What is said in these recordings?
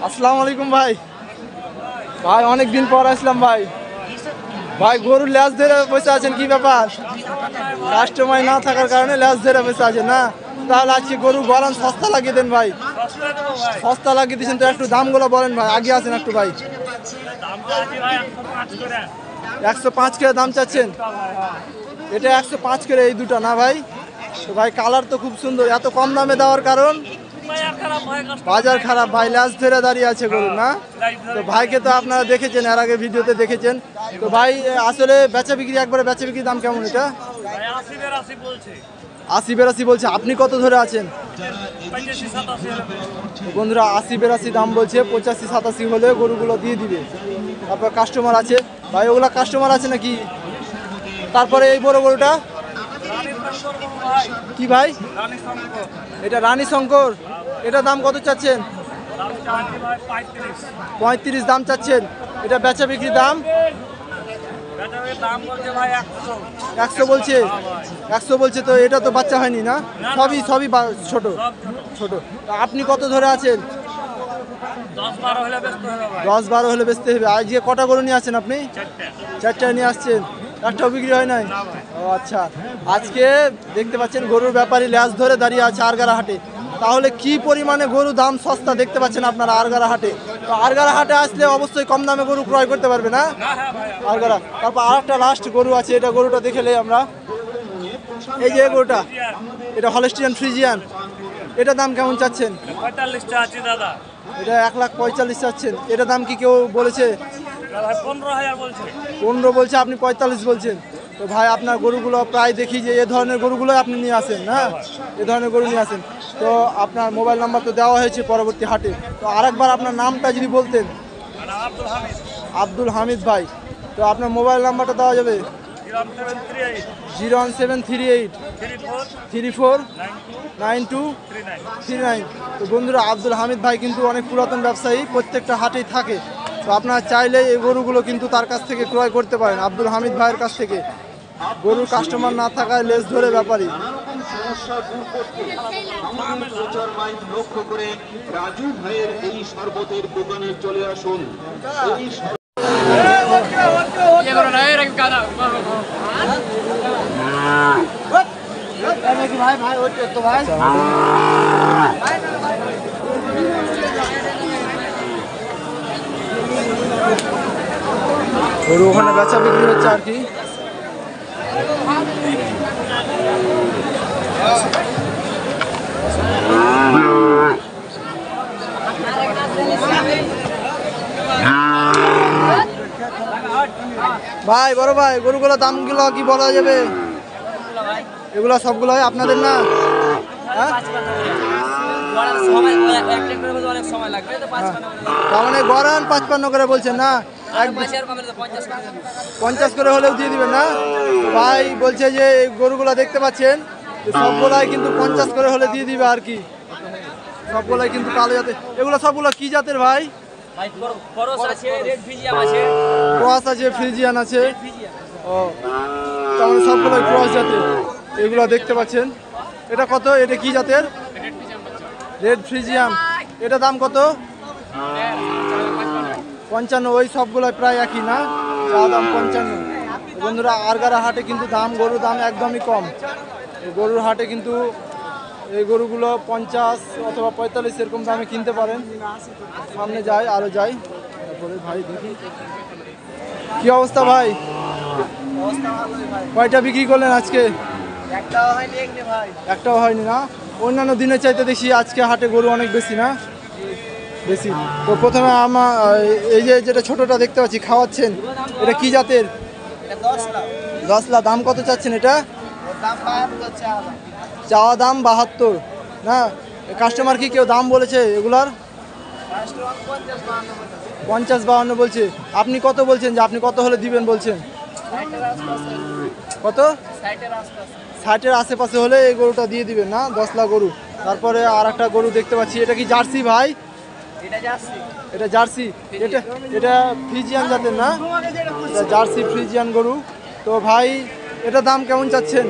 আসসালামু আলাইকুম ভাই। ভাই অনেক দিন পর আসলাম ভাই। ভাই গরুর ল্যাজ ধরে বসে আছেন, কি ব্যাপার? কাস্টমার না থাকার কারণে ল্যাজ ধরে বসে আছেন না? তাহলে আজকে গরু গরম সস্তা লাগিয়ে দেন ভাই। সস্তা লাগিয়ে দিয়েছেন তো, একটু দামগুলো বলেন ভাই, আগে আছেন একটু ভাই। 105 করে দাম চাচ্ছেন? এটা 105 করে এই দুটো না ভাই? তো ভাই কালার তো খুব সুন্দর, এত কম দামে দেওয়ার কারণ? বাজার খারাপ ভাই, ল্যাজ ধরে দাঁড়িয়ে আছে গরু না? তো ভাইকে তো আপনারা দেখেছেন, এর আগে ভিডিওতে দেখেছেন। তো ভাই আসলে বেচা বিক্রি, একবারে বেচা বিক্রির দাম কেমন এটা? 80-82 বলছে। আপনি কত ধরে আছেন? বন্ধুরা 80-82 দাম বলছে, 85-87 হলে গরুগুলো দিয়ে দিবে। তারপর কাস্টমার আছে ভাই, ওগুলা কাস্টমার আছে নাকি? তারপরে এই বড় গরুটা কি ভাই? এটা রানী শঙ্কর। এটা দাম কত চাচ্ছেন? 35 দাম চাচ্ছেন। এটা বেচা বিক্রির দাম 100 বলছে। 100 বলছে। তো এটা তো বাচ্চা হয়নি না? সবই ছোট ছোট। আপনি কত ধরে আছেন? 10-12 হলে বেচতে হবে। আজকে কটা গরু নিয়ে আসছেন আপনি? 4টা নিয়ে আসছেন, একটাও বিক্রি হয় নাই? ও আচ্ছা। আজকে দেখতে পাচ্ছেন গরুর ব্যাপারী ল্যাজ ধরে দাঁড়িয়ে আছে আরগারা হাটে। তাহলে কি পরিমাণে গরু দাম সস্তা দেখতে পাচ্ছেন আপনারা আরগারা হাটে। তো আরগারা হাটে আসলে অবশ্যই কম দামে গরু ক্রয় করতে পারবে না আরগারা। তারপর আরেকটা লাস্ট গরু আছে, এটা গরুটা দেখে আমরা। এই যে গরুটা, এটা হলস্টিয়ান ফ্রিজিয়ান। এটা দাম কেমন চাচ্ছেন? 45 চাচ্ছি দাদা। এটা 1,45,000 চাচ্ছেন। এটা দাম কি কেউ বলেছে? 15,000 বলছে। 15 বলছে, আপনি 45 বলছেন। তো ভাই আপনার গরুগুলো প্রায় দেখি যে এ ধরনের গরুগুলো আপনি নিয়ে আসেন না, এ ধরনের গরু নিয়ে আসেন। তো আপনার মোবাইল নাম্বার তো দেওয়া হয়েছে পরবর্তী হাটে। তো আরেকবার আপনার নামটা যদি বলতেন। আব্দুল হামিদ ভাই। তো আপনার মোবাইল নাম্বারটা দেওয়া যাবে? 01738 34 9239। তো বন্ধুরা আব্দুল হামিদ ভাই কিন্তু অনেক পুরাতন ব্যবসায়ী, প্রত্যেকটা হাটেই থাকে। তো আপনারা চাইলে এই গরুগুলো কিন্তু তার কাছ থেকে ক্রয় করতে পারেন, আব্দুল হামিদ ভাইয়ের কাছ থেকে। গরুর কাস্টমার না থাকায় লেজ ধরে ব্যাপারী। লক্ষ্য করে রাজু ভাইয়ের এই শরবতের দোকানে চলে আসুন। গরু ওখানে বেচা বিক্রি হচ্ছে আর কি। ভাই বড় ভাই, গরুগুলো দামগুলো কি বলা যাবে? এগুলো সবগুলো আপনাদের না? তার মানে গড়ান 55 করে বলছেন না? 50 করে হলেও দিয়ে দিবেন না? ভাই বলছে যে গরুগুলো দেখতে পাচ্ছেন সবগুলাই কিন্তু 50 করে হলে দিয়ে দিবে আর কি। সবগুলাই কিন্তু কালো জাতের। এগুলো সবগুলো কি জাতের ভাই? ক্রস আছে, ফ্রিজিয়ান আছে। ও তাহলে সবগুলোই ক্রস জাতের। এগুলো দেখতে পাচ্ছেন। এটা কত? এটা কি জাতের? Red Friesian. এটা দাম কত? 55। ওই সবগুলো প্রায় একই না? চা দাম 55। বন্ধুরা আরগারা হাটে কিন্তু গরুর দাম একদমই কম। গরুর হাটে কিন্তু এই গরুগুলো 50 অথবা 45 এরকম দামে কিনতে পারেন। সামনে যাই, আরো যাই। তারপরে ভাই দেখি কি অবস্থা ভাই। কয়টা বিক্রি করলেন আজকে? একটাও হয়নি না? অন্যান্য দিনের চাইতে দেখি আজকে হাটে গরু অনেক বেশি না? বেশি। তো প্রথমে আমার এই যে যেটা ছোটটা দেখতে পাচ্ছি খাওয়াচ্ছেন, এটা কি জাতের? 10 লাখ। দাম কত চাচ্ছেন এটা? চাওয়া দাম 72 না? কাস্টমার কি কেউ দাম বলেছে এগুলার? 50-52 বলছে। আপনি কত বলছেন, যে আপনি কত হলে দিবেন বলছেন? কত? 60-এর আশেপাশে হলে এই গরুটা দিয়ে দিবেন না? 10 লাখ গরু। তারপরে আর একটা গরু দেখতে পাচ্ছি, এটা কি জার্সি ভাই? এটা জার্সি। এটা ফ্রিজিয়ান জাতের না? এটা জার্সি ফ্রিজিয়ান গরু। তো ভাই এটা দাম কেমন চাচ্ছেন?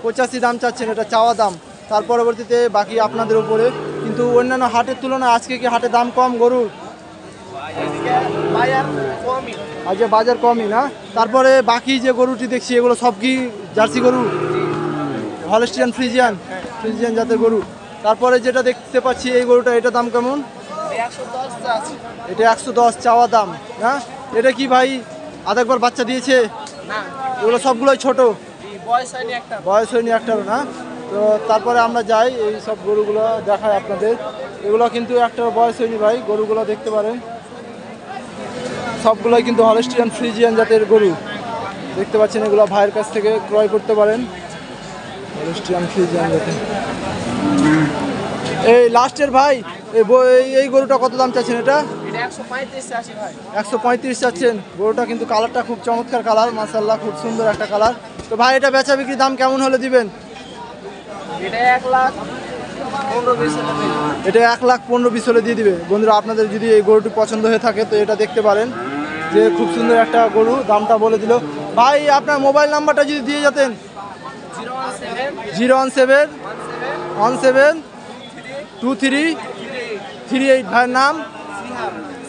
85 দাম চাচ্ছেন, এটা চাওয়া দাম। তার পরবর্তীতে বাকি আপনাদের উপরে। কিন্তু অন্যান্য হাটের তুলনায় আজকে কি হাটে দাম কম গরুর? আজকে বাজার কমই না। তারপরে বাকি যে গরুটি দেখছি এগুলো সব কি জার্সি গরু, হলস্টিয়ান ফ্রিজিয়ান, ফ্রিজিয়ান জাতের গরু। তারপরে যেটা দেখতে পাচ্ছি এই গরুটা, এটা দাম কেমন? এটা 110 চাওয়া দাম না? এটা কি ভাই আধ একবার বাচ্চা দিয়েছে? এগুলো সবগুলোই ছোট, বয়স হয়নি একটারও না? তো তারপরে আমরা যাই এই সব গরুগুলো দেখায় আপনাদের। এগুলো কিন্তু একটারও বয়স হয়নি ভাই, গরুগুলো দেখতে পারেন সবগুলোই কিন্তু হলস্টিয়ান ফ্রিজিয়ান জাতের গরু দেখতে পাচ্ছেন। এগুলো ভাইয়ের কাছ থেকে ক্রয় করতে পারেন, হলস্টিয়ান ফ্রিজিয়ান জাতের। এই লাস্টের ভাই এই গরুটা কত দাম চাচ্ছেন? এটা 135 চাচ্ছেন। গরুটা কিন্তু কালারটা খুব চমৎকার কালার, মাশাআল্লাহ খুব সুন্দর একটা কালার। তো ভাই এটা বেচা বিক্রি দাম কেমন হলে দিবেন? এটা 1,15,20 হলে দিয়ে দিবে। বন্ধুরা আপনাদের যদি এই গরুটি পছন্দ হয়ে থাকে তো এটা দেখতে পারেন, যে খুব সুন্দর একটা গরু। দামটা বলে দিল ভাই। আপনার মোবাইল নাম্বারটা যদি দিয়ে যেতেন। 017172338। ভাইয়ের নাম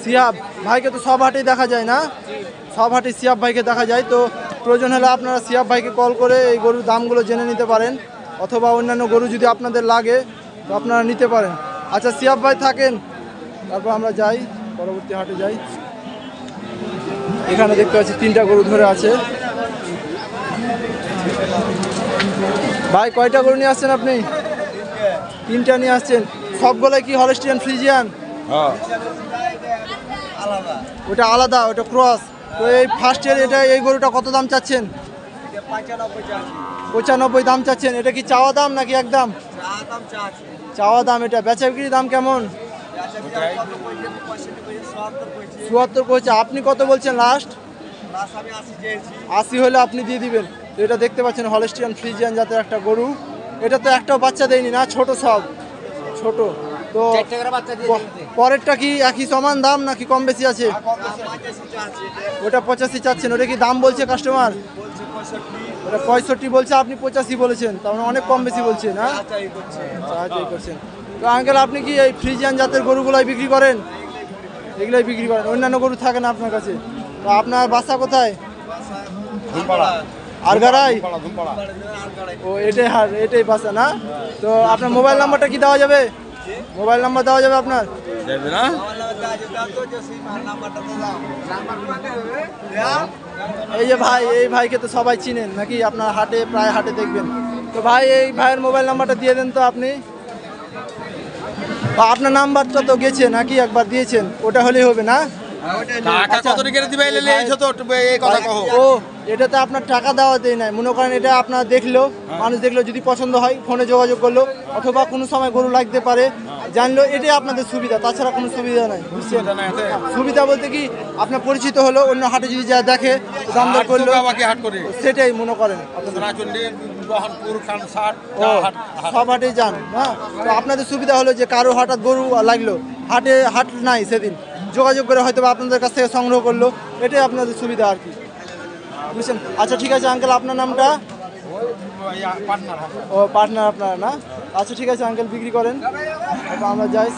সিহাব। ভাইকে তো সব হাটেই দেখা যায় না? সব হাটে সিহাব ভাইকে দেখা যায়। তো প্রয়োজন হলে আপনারা সিহাব ভাইকে কল করে এই গরুর দামগুলো জেনে নিতে পারেন, অথবা অন্যান্য গরু যদি আপনাদের লাগে তো আপনারা নিতে পারেন। আচ্ছা সিহাব ভাই থাকেন, তারপর আমরা যাই পরবর্তী হাটে যাই। এখানে দেখতে পাচ্ছি 3টা গরু ধরে আছে। ভাই কয়টা গরু নিয়ে আসছেন আপনি? 3টা নিয়ে আসছেন। সবগুলোই কি হলস্টিয়ান ফ্রিজিয়ান? ওটা আলাদা, ওটা ক্রস। তো এই ফার্স্টের এটা এই গরুটা কত দাম চাচ্ছেন? 95 দাম চাচ্ছেন। এটা কি চাওয়া দাম নাকি একদম? চাওয়া দাম। এটা বেচা বিক্রির দাম কেমন? 74 কইছে। আপনি কত বলছেন লাস্ট? 80 হলে আপনি দিয়ে দিবেন। তো এটা দেখতে পাচ্ছেন হলস্টিয়ান ফ্রিজিয়ান জাতের একটা গরু। এটা তো একটাও বাচ্চা দেয়নি না? ছোট, সব ছোট। তো পরেরটা কি একই সমান দাম নাকি কম বেশি আছে? ওটা 85 চাচ্ছেন। ওটা কি দাম বলছে কাস্টমার? ওটা 65 বলছে, আপনি 85 বলেছেন। তার মানে অনেক কম বেশি বলছেন। হ্যাঁ, সাহায্য করছেন। তো আঙ্কেল আপনি কি এই ফ্রিজিয়ান জাতের গরুগুলাই বিক্রি করেন? এগুলাই বিক্রি করেন, অন্যান্য গরু থাকে না আপনার কাছে? তো আপনার বাসা কোথায়? আরগাড়াই। ও এটাই বাসা না? তো আপনার মোবাইল নাম্বারটা কি দেওয়া যাবে? মোবাইল নাম্বার দেওয়া যাবে আপনার? এই যে ভাই, এই ভাইকে তো সবাই চিনেন নাকি? আপনার হাটে প্রায় হাটে দেখবেন। তো ভাই এই ভাইয়ের মোবাইল নাম্বারটা দিয়ে দেন তো আপনি। আপনার নাম্বারটা তো গেছে নাকি, একবার দিয়েছেন, ওটা হলেই হবে না? ও এটাতে আপনার টাকা দেওয়া দেয় নাই, মনে করেন এটা আপনার দেখলো, মানুষ দেখলো, যদি পছন্দ হয় ফোনে যোগাযোগ করলো, অথবা কোনো সময় গরু লাগতে পারে, জানলো, এটাই আপনাদের সুবিধা, তাছাড়া কোনো সুবিধা নাই। সুবিধা বলতে কি আপনার পরিচিত হলো, অন্য হাটে যদি যা দেখে দাম দর করলো, সেটাই মনে করেন সব হাটেই যান। হ্যাঁ, তো আপনাদের সুবিধা হলো যে কারো হঠাৎ গরু লাগলো, হাট নাই সেদিন, যোগাযোগ করে হয়তো আপনাদের কাছ থেকে সংগ্রহ করলো, এটাই আপনাদের সুবিধা আর কি, বুঝছেন? আচ্ছা ঠিক আছে আঙ্কেল, আপনার নামটা? ও পার্টনার আপনারা না? আচ্ছা ঠিক আছে আঙ্কেল, বিক্রি করেন, আমরা যাই।